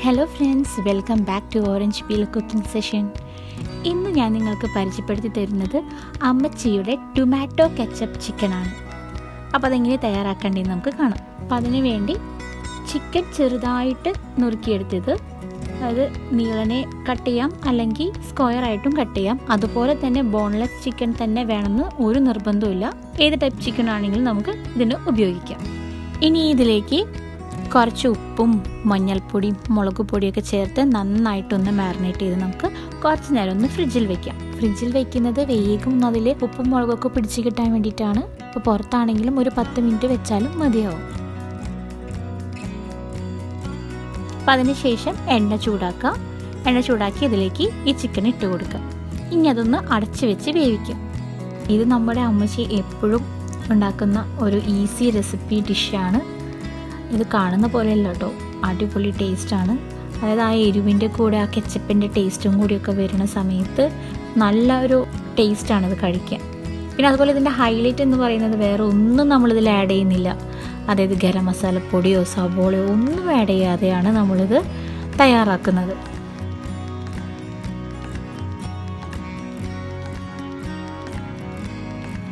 Hello friends, welcome back to orange peel cooking session. ഇന്ന് ഞാൻ നിങ്ങൾക്ക് പരിചയപ്പെടുത്തി തരുന്നത് അമ്മച്ചിയുടെ ടൊമാറ്റോ കെച്ചപ്പ് ചിക്കനാണ്. അപ്പോൾ അതെങ്ങനെ തയ്യാറാക്കേണ്ടതെന്ന് നമുക്ക് കാണാം. അപ്പോൾ അതിന് വേണ്ടി ചിക്കൻ ചെറുതായിട്ട് നുറുക്കിയെടുത്തത്, അത് നീളനെ കട്ട് ചെയ്യാം അല്ലെങ്കിൽ സ്ക്വയറായിട്ടും കട്ട് ചെയ്യാം. അതുപോലെ തന്നെ ബോൺലെസ് ചിക്കൻ തന്നെ വേണമെന്ന് ഒരു നിർബന്ധമില്ല. ഏത് ടൈപ്പ് ചിക്കൻ ആണെങ്കിലും നമുക്ക് ഇതിന് ഉപയോഗിക്കാം. ഇനി ഇതിലേക്ക് കുറച്ച് ഉപ്പും മഞ്ഞൾപ്പൊടിയും മുളക് പൊടിയൊക്കെ ചേർത്ത് നന്നായിട്ടൊന്ന് മാരിനേറ്റ് ചെയ്ത് നമുക്ക് കുറച്ച് നേരം ഒന്ന് ഫ്രിഡ്ജിൽ വെക്കാം. ഫ്രിഡ്ജിൽ വെക്കുന്നത് വേഗം അതിൽ ഉപ്പും മുളകൊക്കെ പിടിച്ച് കിട്ടാൻ വേണ്ടിയിട്ടാണ്. ഇപ്പോൾ പുറത്താണെങ്കിലും ഒരു 10 മിനിറ്റ് വെച്ചാലും മതിയാവും. അപ്പം അതിന് ശേഷം എണ്ണ ചൂടാക്കി ഇതിലേക്ക് ഈ ചിക്കൻ ഇട്ട് കൊടുക്കുക. ഇനി അതൊന്ന് അടച്ച് വെച്ച് വേവിക്കാം. ഇത് നമ്മുടെ അമ്മച്ചി എപ്പോഴും ഉണ്ടാക്കുന്ന ഒരു ഈസി റെസിപ്പി ഡിഷാണ്. ഇത് കാണുന്ന പോലെയല്ല കേട്ടോ, അടിപൊളി ടേസ്റ്റാണ്. അതായത് ആ എരിവിൻ്റെ കൂടെ ആ കെച്ചപ്പിൻ്റെ ടേസ്റ്റും കൂടിയൊക്കെ വരുന്ന സമയത്ത് നല്ല ഒരു ടേസ്റ്റാണ് ഇത് കഴിക്കാൻ. പിന്നെ അതുപോലെ ഇതിൻ്റെ ഹൈലൈറ്റ് എന്ന് പറയുന്നത് വേറെ ഒന്നും നമ്മളിതിൽ ആഡ് ചെയ്യുന്നില്ല. അതായത് ഗരം മസാലപ്പൊടിയോ സവോളയോ ഒന്നും ആഡ് ചെയ്യാതെയാണ് നമ്മളിത് തയ്യാറാക്കുന്നത്.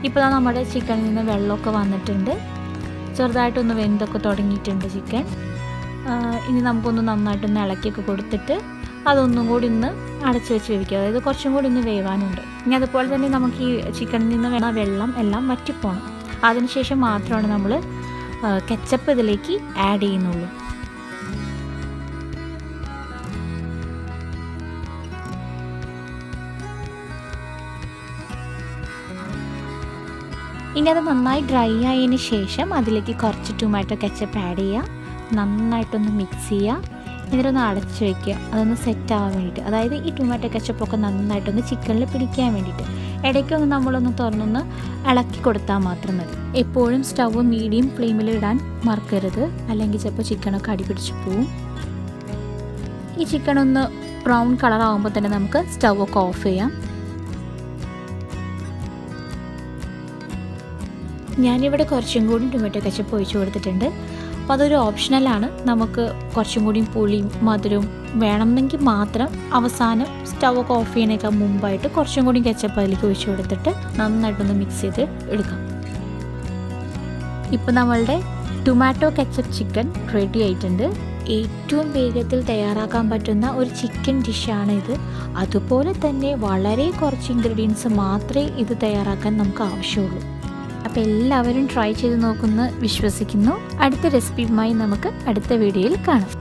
ഇപ്പോൾ നമ്മുടെ ചിക്കനിൽ നിന്ന് വെള്ളമൊക്കെ വന്നിട്ടുണ്ട്, ചെറുതായിട്ടൊന്ന് വെന്തൊക്കെ തുടങ്ങിയിട്ടുണ്ട് ചിക്കൻ. ഇനി നമുക്കൊന്ന് നന്നായിട്ടൊന്ന് ഇളക്കിയൊക്കെ കൊടുത്തിട്ട് അതൊന്നും കൂടി ഒന്ന് അടച്ചു വെച്ച് വേവിക്കുക. അതായത് കുറച്ചും കൂടി ഒന്ന് വേവാനുണ്ട്. ഇനി അതുപോലെ തന്നെ നമുക്ക് ഈ ചിക്കനിൽ നിന്ന് വേണ്ട വെള്ളം എല്ലാം വറ്റിപ്പോണം. അതിനുശേഷം മാത്രമാണ് നമ്മൾ കെച്ചപ്പ് ഇതിലേക്ക് ആഡ് ചെയ്യുന്നുള്ളൂ. ഇനി അത് നന്നായി ഡ്രൈ ആയതിന് ശേഷം അതിലേക്ക് കുറച്ച് ടൊമാറ്റോ കെച്ചപ്പ് ആഡ് ചെയ്യുക. നന്നായിട്ടൊന്ന് മിക്സ് ചെയ്യുക. എന്നിട്ടൊന്ന് അടച്ചു വയ്ക്കുക, അതൊന്ന് സെറ്റ് ആവാൻ വേണ്ടിയിട്ട്. അതായത് ഈ ടൊമാറ്റോ കെച്ചപ്പൊക്കെ നന്നായിട്ടൊന്ന് ചിക്കനിൽ പിടിക്കാൻ വേണ്ടിയിട്ട്. ഇടയ്ക്കൊന്ന് നമ്മളൊന്ന് തുറന്നൊന്ന് ഇളക്കി കൊടുത്താൽ മാത്രം മതി. എപ്പോഴും സ്റ്റവ് മീഡിയം ഫ്ലെയിമിൽ ഇടാൻ മറക്കരുത്, അല്ലെങ്കിൽ ചിലപ്പോൾ ചിക്കനൊക്കെ അടിപിടിച്ച് പോവും. ഈ ചിക്കൻ ഒന്ന് ബ്രൗൺ കളർ ആകുമ്പോൾ തന്നെ നമുക്ക് സ്റ്റവ് ഒക്കെ ഓഫ് ചെയ്യാം. ഞാനിവിടെ കുറച്ചും കൂടി ടൊമാറ്റോ കെച്ചപ്പ് ഒഴിച്ച് കൊടുത്തിട്ടുണ്ട്. അപ്പോൾ അതൊരു ഓപ്ഷണലാണ്. നമുക്ക് കുറച്ചും കൂടി പുളിയും മധുരവും വേണമെന്നെങ്കിൽ മാത്രം അവസാനം സ്റ്റവ് ഒക്കെ ഓഫ് ചെയ്യുന്നതിനേക്കാൾ മുമ്പായിട്ട് കുറച്ചും കൂടി കെച്ചപ്പ് അതിലേക്ക് ഒഴിച്ച് കൊടുത്തിട്ട് നന്നായിട്ടൊന്ന് മിക്സ് ചെയ്ത് എടുക്കാം. ഇപ്പോൾ നമ്മളുടെ ടൊമാറ്റോ കെച്ചപ്പ് ചിക്കൻ റെഡി ആയിട്ടുണ്ട്. ഏറ്റവും വേഗത്തിൽ തയ്യാറാക്കാൻ പറ്റുന്ന ഒരു ചിക്കൻ ഡിഷാണ് ഇത്. അതുപോലെ തന്നെ വളരെ കുറച്ച് ഇൻഗ്രീഡിയൻസ് മാത്രമേ ഇത് തയ്യാറാക്കാൻ നമുക്ക് ആവശ്യമുള്ളൂ. അപ്പോൾ എല്ലാവരും ട്രൈ ചെയ്ത് നോക്കുമെന്ന് വിശ്വസിക്കുന്നു. അടുത്ത റെസിപ്പിയുമായി നമുക്ക് അടുത്ത വീഡിയോയിൽ കാണാം.